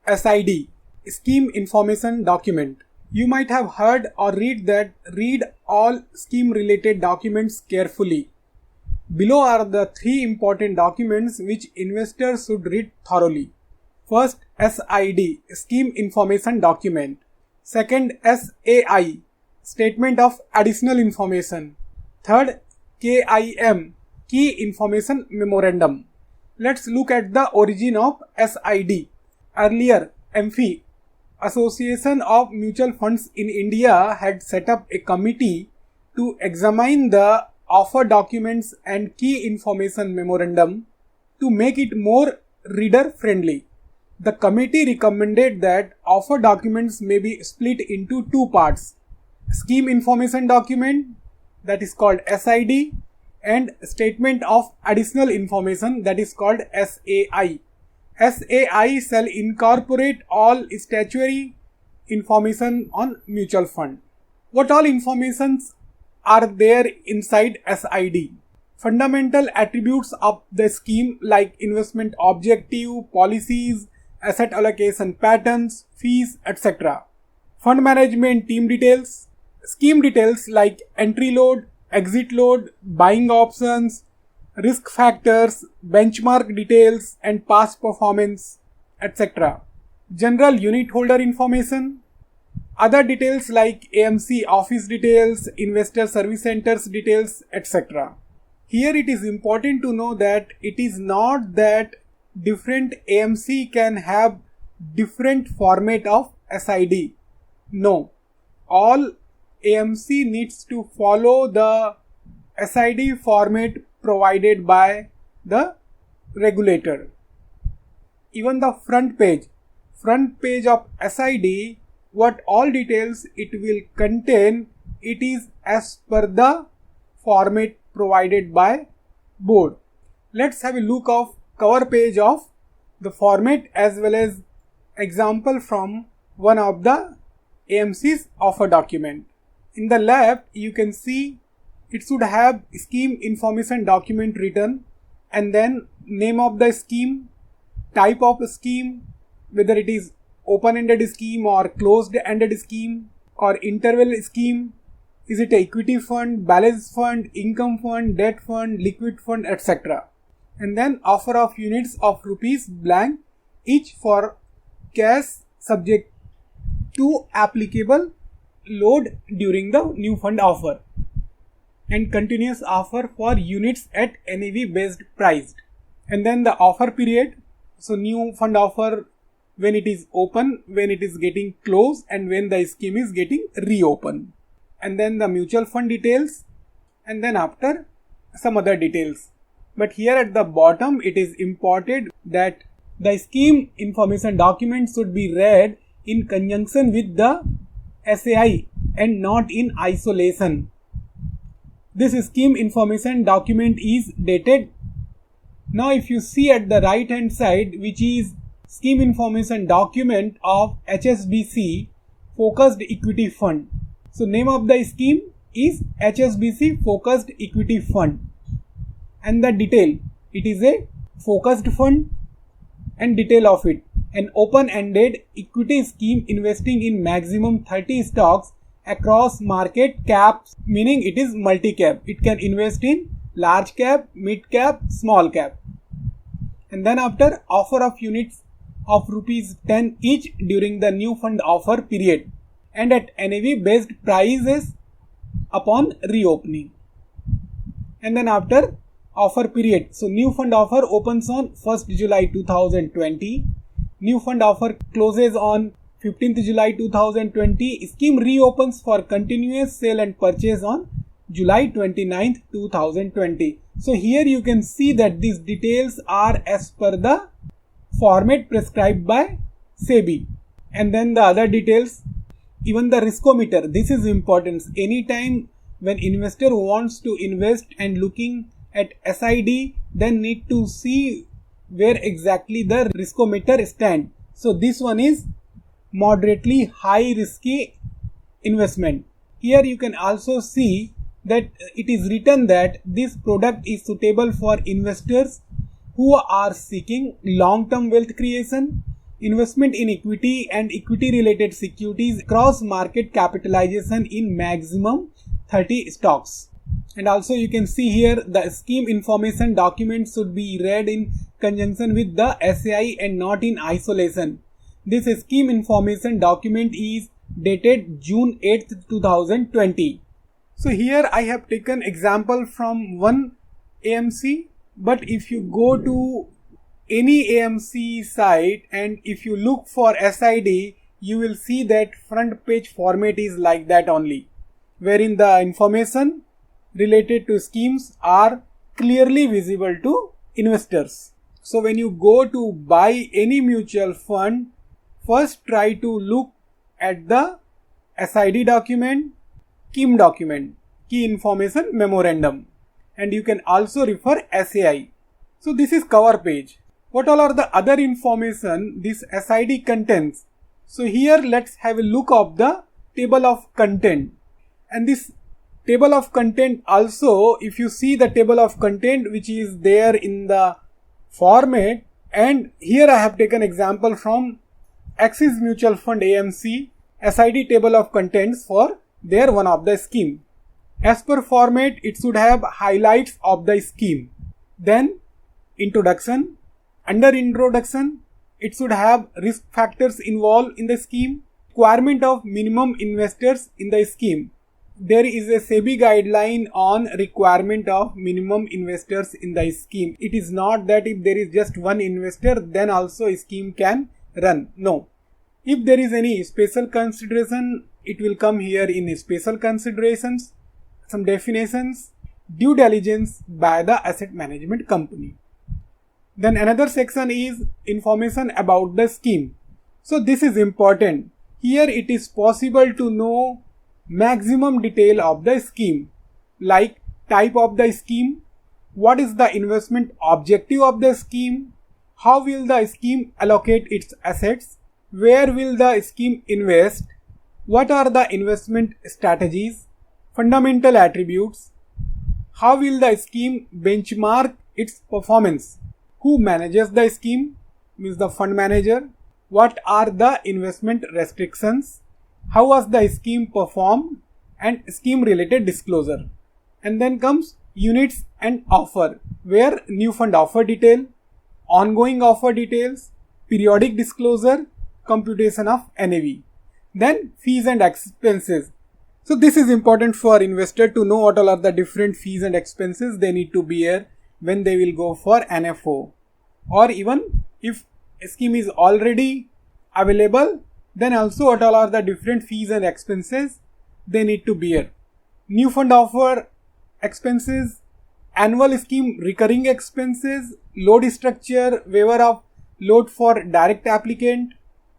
SID, Scheme Information Document. You might have heard or read all scheme related documents carefully. Below are the three important documents which investors should read thoroughly. First, SID, Scheme Information Document. Second, SAI, Statement of Additional Information. Third, KIM, Key Information Memorandum. Let's look at the origin of SID. Earlier, AMFI, Association of Mutual Funds in India, had set up a committee to examine the offer documents and key information memorandum to make it more reader friendly. The committee recommended that offer documents may be split into two parts: Scheme Information Document, that is called SID, and Statement of Additional Information, that is called SAI. SAI shall incorporate all statutory information on mutual fund. What all informations are there inside SID? Fundamental attributes of the scheme like investment objective, policies, asset allocation patterns, fees, etc. Fund management team details, scheme details like entry load, exit load, buying options, risk factors, benchmark details and past performance, etc. General unit holder information, other details like AMC office details, investor service centers details, etc. Here it is important to know that it is not that different AMC can have different format of SID. No, all AMC needs to follow the SID format provided by the regulator. Even the front page of SID, what all details it will contain, it is as per the format provided by board. Let's have a look of cover page of the format as well as example from one of the AMC's offer document. In the left, you can see it should have scheme information document written and then name of the scheme, type of scheme, whether it is open-ended scheme or closed-ended scheme or interval scheme, is it equity fund, balance fund, income fund, debt fund, liquid fund, etc. And then offer of units of rupees blank each for cash subject to applicable load during the new fund offer, and continuous offer for units at NAV based priced. And then the offer period, so new fund offer when it is open, when it is getting closed, and when the scheme is getting reopened. And then the mutual fund details, and then after some other details. But here at the bottom it is important that the scheme information document should be read in conjunction with the SAI and not in isolation. This scheme information document is dated. Now if you see at the right hand side, which is scheme information document of HSBC Focused Equity Fund. So name of the scheme is HSBC Focused Equity Fund. And the detail, it is a focused fund, and detail of it, an open-ended equity scheme investing in maximum 30 stocks across market caps, meaning it is multi-cap. It can invest in large cap, mid cap, small cap. And then after offer of units of rupees 10 each during the new fund offer period and at NAV based prices upon reopening. And then after offer period, so new fund offer opens on 1st July 2020, new fund offer closes on 15th July 2020, scheme reopens for continuous sale and purchase on July 29th 2020. So here you can see that these details are as per the format prescribed by SEBI. And then the other details, even the riskometer, this is important. Anytime when investor wants to invest and looking at SID, then need to see where exactly the riskometer stand. So this one is moderately high risky investment. Here you can also see that it is written that this product is suitable for investors who are seeking long-term wealth creation, investment in equity and equity related securities across market capitalization in maximum 30 stocks. And also you can see here the scheme information document should be read in conjunction with the SAI and not in isolation. This scheme information document is dated June 8th, 2020. So here I have taken example from one AMC, but if you go to any AMC site and if you look for SID, you will see that front page format is like that only, wherein the information related to schemes are clearly visible to investors. So when you go to buy any mutual fund, first try to look at the SID document, KIM document, Key Information Memorandum, and you can also refer SAI. So this is cover page. What all are the other information this SID contains? So here let's have a look of the table of content. And this table of content also, if you see the table of content which is there in the format, and here I have taken example from Axis Mutual Fund AMC SID table of contents for their one of the scheme. As per format, it should have highlights of the scheme. Then introduction. Under introduction, it should have risk factors involved in the scheme, requirement of minimum investors in the scheme. There is a SEBI guideline on requirement of minimum investors in the scheme. It is not that if there is just one investor, then also a scheme can run. No. If there is any special consideration, it will come here in special considerations, some definitions, due diligence by the asset management company. Then another section is information about the scheme. So this is important. Here it is possible to know maximum detail of the scheme, like type of the scheme, what is the investment objective of the scheme, how will the scheme allocate its assets, where will the scheme invest, what are the investment strategies, fundamental attributes, how will the scheme benchmark its performance, who manages the scheme, means the fund manager, what are the investment restrictions, how was the scheme performed, and scheme related disclosure. And then comes units and offer, where new fund offer detail, ongoing offer details, periodic disclosure, computation of NAV. Then fees and expenses. So this is important for investor to know what all are the different fees and expenses they need to bear when they will go for NFO. Or even if a scheme is already available, then also what all are the different fees and expenses they need to bear. New fund offer expenses, annual scheme recurring expenses, load structure, waiver of load for direct applicant,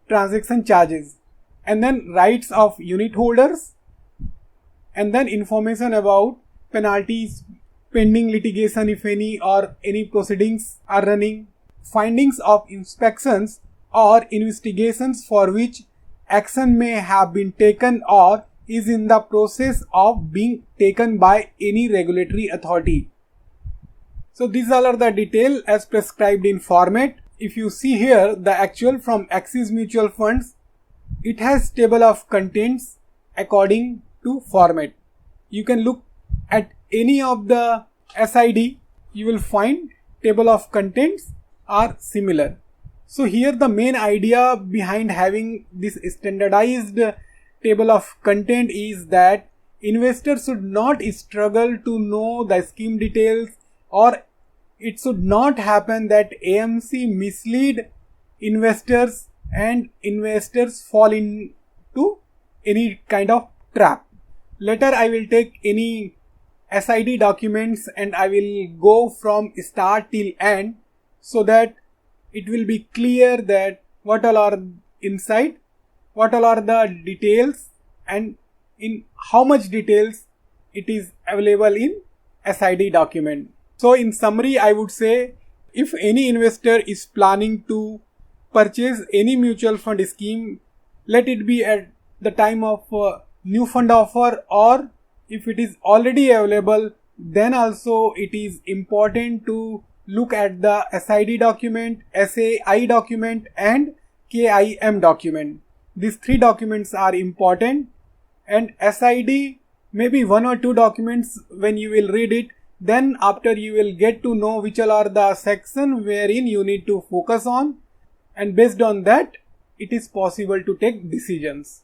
transaction charges, and then rights of unit holders, and then information about penalties, pending litigation if any, or any proceedings are running, findings of inspections or investigations for which action may have been taken or is in the process of being taken by any regulatory authority. So these all are the detail as prescribed in format. If you see here the actual from Axis Mutual Funds, it has table of contents according to format. You can look at any of the SID, you will find table of contents are similar. So here the main idea behind having this standardized table of content is that investors should not struggle to know the scheme details, or it should not happen that AMC mislead investors and investors fall into any kind of trap. Later I will take any SID documents and I will go from start till end so that it will be clear that what all are inside, what all are the details, and in how much details it is available in SID document. So in summary, I would say if any investor is planning to purchase any mutual fund scheme, let it be at the time of new fund offer, or if it is already available, then also it is important to look at the SID document, SAI document, and KIM document. These three documents are important, and SID maybe one or two documents when you will read it. Then after you will get to know which all are the section wherein you need to focus on, and based on that it is possible to take decisions.